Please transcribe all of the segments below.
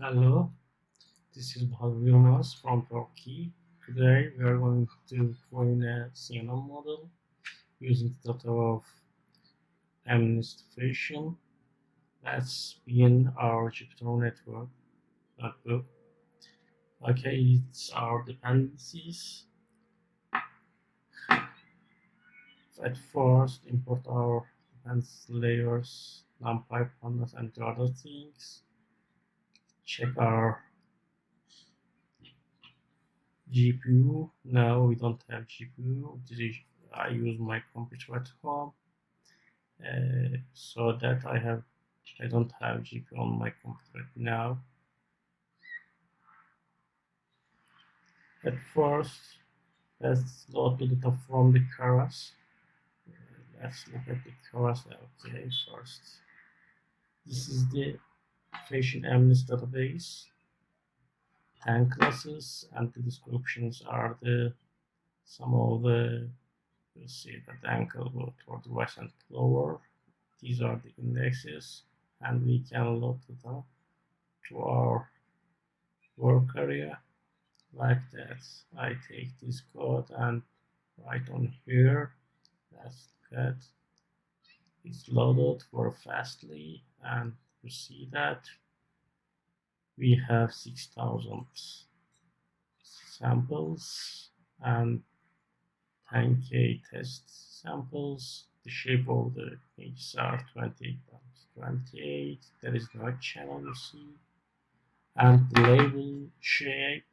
Hello, this is Yilmaz from Turkey. Today we are going to train a CNN model using the data of Mnist version. Let's begin our Jupyter network notebook. Okay, it's our dependencies. At first, import our dependency layers, NumPy, pandas, and the other things. Check our GPU. No, we don't have GPU. I use my computer at home. So that I don't have GPU on my computer right now. At first, let's load the data from the Keras. Let's look at the Keras. Okay, first, this is the fashion Mnist database. 10 classes, and the descriptions are some of the. You'll see that the ankle go toward the west and lower. These are the indexes, and we can load data to our work area like that. I take this code and write on here. Let's look at it's loaded very fastly, and you see that we have 6,000 samples and 10K test samples. The shape of the pages are 28 times 28. There is no channel, you see, and the label shape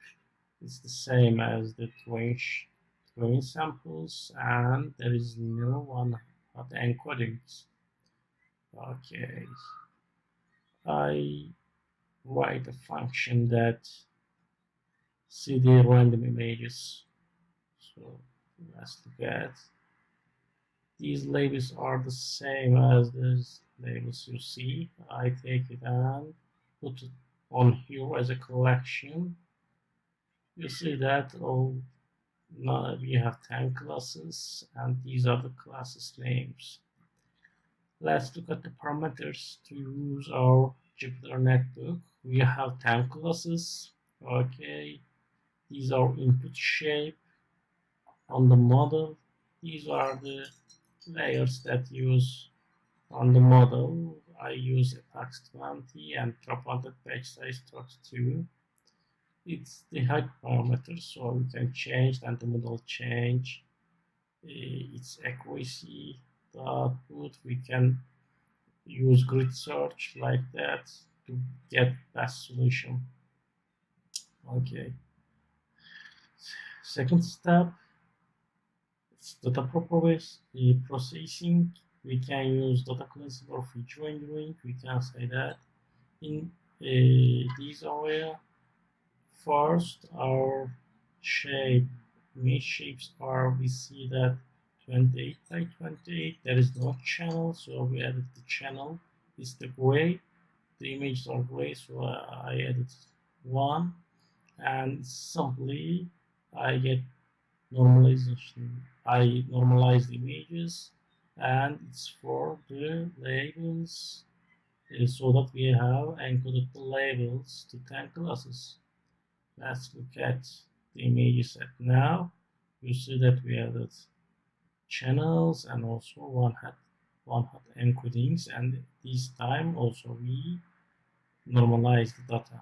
is the same as the twin samples, and there is no one hot encodings. Okay, I write a function that see the random images. So let's look at these labels are the same as these labels you see. I take it and put it on here as a collection. You see that now we have 10 classes, and these are the classes names. Let's look at the parameters to use our Jupyter Notebook. We have 10 classes. Okay, these are input shape on the model. These are the layers that use on the model. I use tax 20 and drop wanted page size 32. It's the height parameter, so we can change and the model change its accuracy, the output. We can use grid search like that to get best solution. Okay. Second step, it's data processing. We can use data cleansing or feature engineering. We can say that in this area. First, our image shapes are, we see that 28 by 28, there is no channel, so we added the channel. It's the gray, the images are gray, so I added one, and simply I get normalization. I normalize the images, and it's for the labels, so that we have encoded the labels to 10 classes. Let's look at the images at now. You see that we added channels and also one hot encodings, and this time also we normalize the data.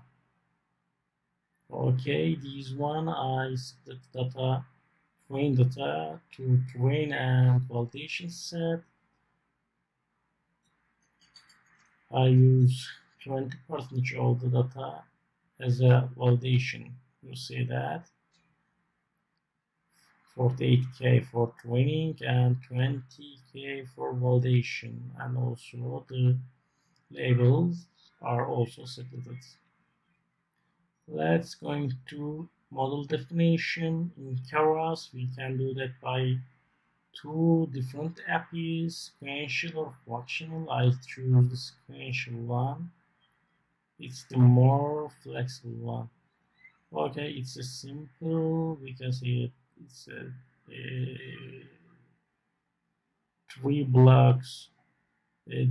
Okay, this one I split data, train data to train and validation set. I use 20% of the data as a validation. You see that 48K for training and 20K for validation, and also the labels are also separated. Let's go into model definition. In Keras, we can do that by two different APIs, sequential or fractional. I choose the sequential one. It's the more flexible one. Okay, it's a simple, we can see it's a 3 blocks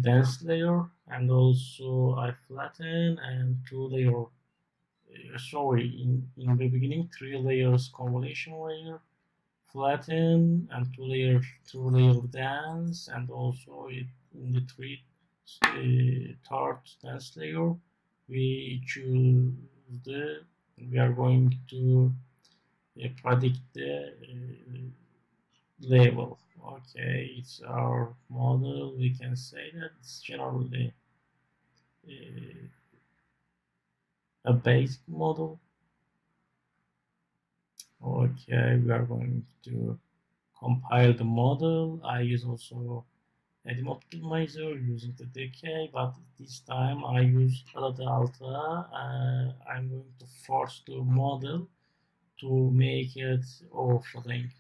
dense layer, and also I flatten and 2 layer sorry, in the beginning, 3 layers convolution layer, flatten, and 2 layer dense, and also in the third dense layer, we choose the, we are going to predict the level. Okay, it's our model. We can say that it's generally uh, a basic model. Okay, we are going to compile the model. I use also Adim optimizer using the decay, but this time I use delta. I'm going to force the model to make it overfitting.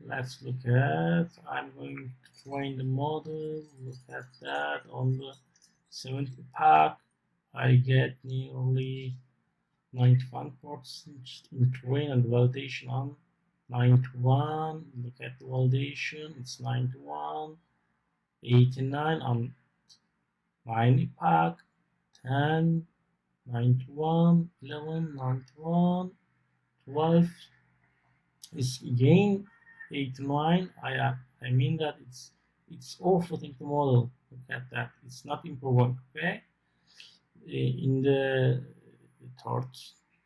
Let's look at, I'm going to train the model, look at that on the 70 pack. I get nearly 91% in train and validation on 91. Look at the validation, it's 91, 89 on 90 pack, 10, 91, 11, 91, 12 is again 89. I mean that it's overfitting the model. Look at that. It's not improving. Okay. In the third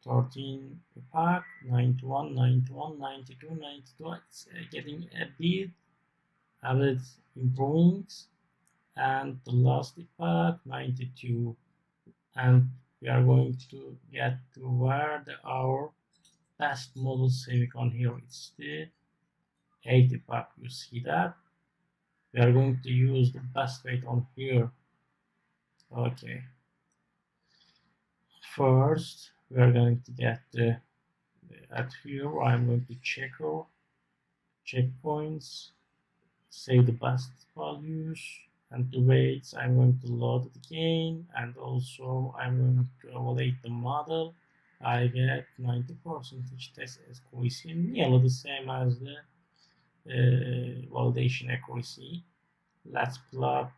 13 pack, 91, 91, 92, 92. It's getting a bit improving. And the last pack, 92. And we are going to get to where our best model semicon here. It's the 80 pack. You see that? We are going to use the best weight on here. Okay. First, we are going to get at here. I'm going to check our checkpoints, say the best values, and the weights. I'm going to load it again, and also I'm going to evaluate the model. I get 90% test accuracy, nearly the same as the validation accuracy. Let's plot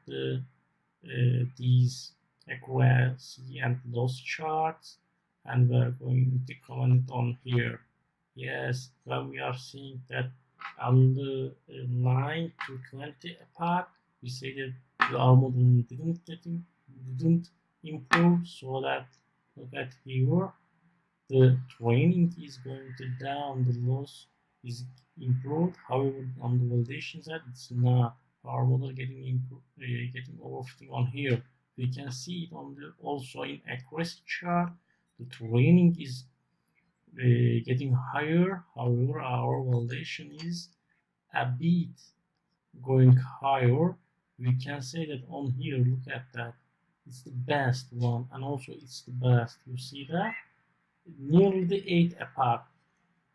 these accuracy and loss charts, and we're going to comment on here. Yes, when we are seeing that on the 9 to 20 pack, we say that our model didn't improve, so that look at here, the training is going to down, the loss is improved. However, on the validation side, it's not. Our model getting improved, getting overfitting on here. We can see it on the also in accuracy chart. The training is getting higher. However, our validation is a bit going higher. We can say that on here, look at that. It's the best one, and also it's the best. You see that? Nearly the 8 apart.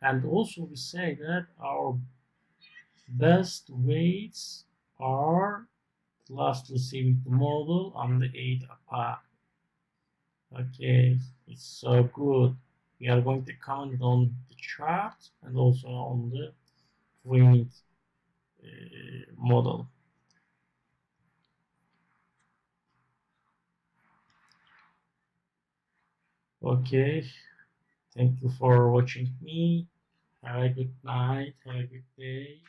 And also we say that our best weights are lastly saving the model on the 8 apart. Okay, it's so good. We are going to comment on the chart and also on the training model. Okay, thank you for watching me. Have a good night, have a good day.